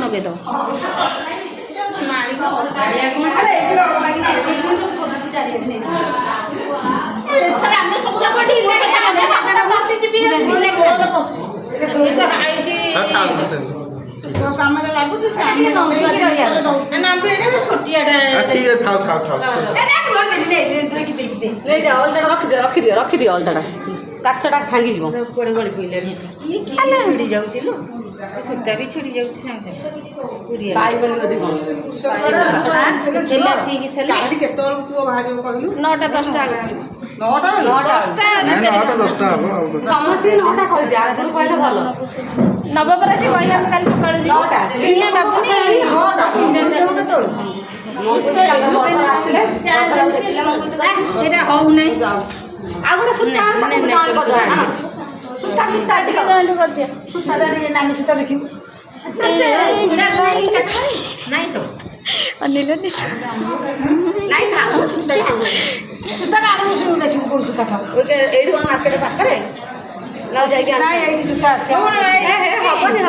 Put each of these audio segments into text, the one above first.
ଲଗେଇ ଦବ ରଖିଦିଅ ଅଲତାଟା କାଚଟା ଭାଙ୍ଗିଯିବ କୁଆଡ଼େ ଗଳି ପଇଲାଣି ଛିଡ଼ି ଯାଉଛି ଲୋ ସୂତା ବି ଛିଡ଼ି ଯାଉଛି ସାଙ୍ଗେ ସାଙ୍ଗେ ପାଇବନି ବୋଧେ କ'ଣ ଥିଲା ଠିକ୍ ଥିଲା କେତେବେଳକୁ ପୁଅ ବାହାରିବ କହିଲୁ 9ଟା 10ଟା ସମସ୍ତେ 9ଟା କହିବେ ଆଗରୁ କହିଲେ ଭଲ ନବ ପରା ସେ କହିଲେ ଆମେ କାଲି ସକାଳେ କିଣିବା ବାବୁନି ଏଇଟା ହଉନାହିଁ ଆଉ ଗୋଟେ ସୂତା ସୂତା ସୂତା ଟିକେ କରିଦିଅ ସୂତା ନାନୀ ସୂତା ଦେଖିବୁ ନାଇଁ ତ ଅନିଲ ସୂତାଟା ଆଣିବୁ ଦେଖିବୁ କୋଉ ସୂତା ଖାଉ ଏଇଠି କ'ଣ ମାର୍କେଟ ପାଖରେ ନା ଯାଇକି ଏଇଠି ସୂତା ଅଛି ହବନି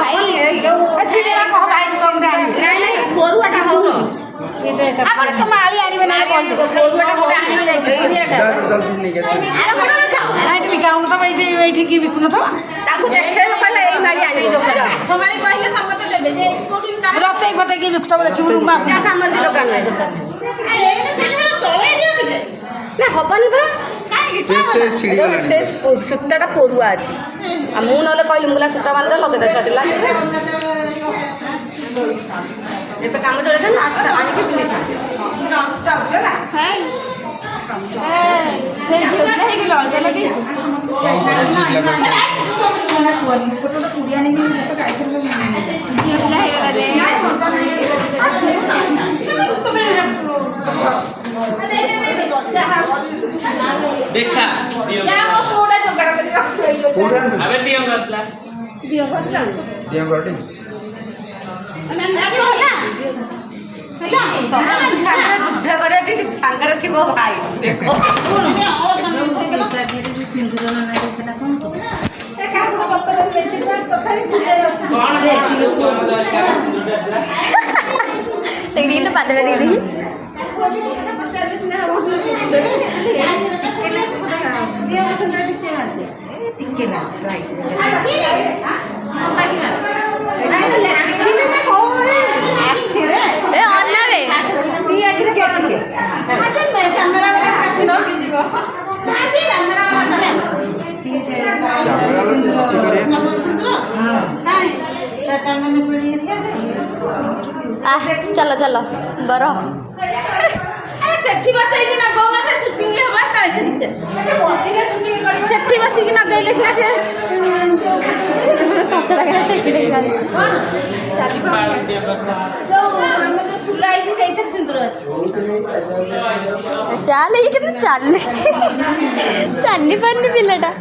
ପରୁଆଟା ହଉନ ମାଳି ଆଣିବେ ନା ଏଇଠିକି ବିକୁନଥିବ ତାକୁ ଦେଖେଇବ କହିଲେ ଏଇ ମାଳି ଆଣିବେ କହିଲେ ସମସ୍ତେ ଦେବେ ରତେଇ ଫତେଇକି ବିକୁଥିବ ଦେଖିବୁ ସାମଗ୍ରୀ ଦୋକାନ ନା ହବନି ପରା ସୂତାଟା ପରୁଆ ଅଛି ଆଉ ମୁଁ ନହେଲେ କହିଲି ମୁଲା ସୂତା ବାନ୍ଧି ଲଗେଇଦେ ସରିଲା ଏବେ କାମ ଚଳେଇ ଆଣିକି देखा ଯୁଦ୍ଧ କରିବା ତାଙ୍କର ଥିବ ଭାଇ ଦେଖ ପାଦଟା ଟିକେ चलो चलो बर सेठी बसैकी नगौना से शूटिंग हेबा सेठी बसिकी नगैले सिना से कच्चा लगे टेकी टेकी फुलाई से सुंदर अच्छी चाल लेकिन चल चली पारनी पिलाटा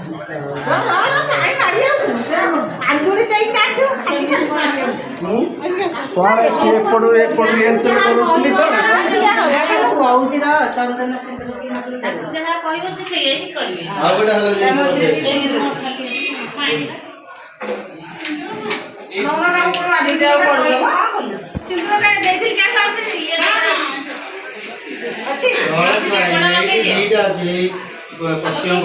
पश्चिम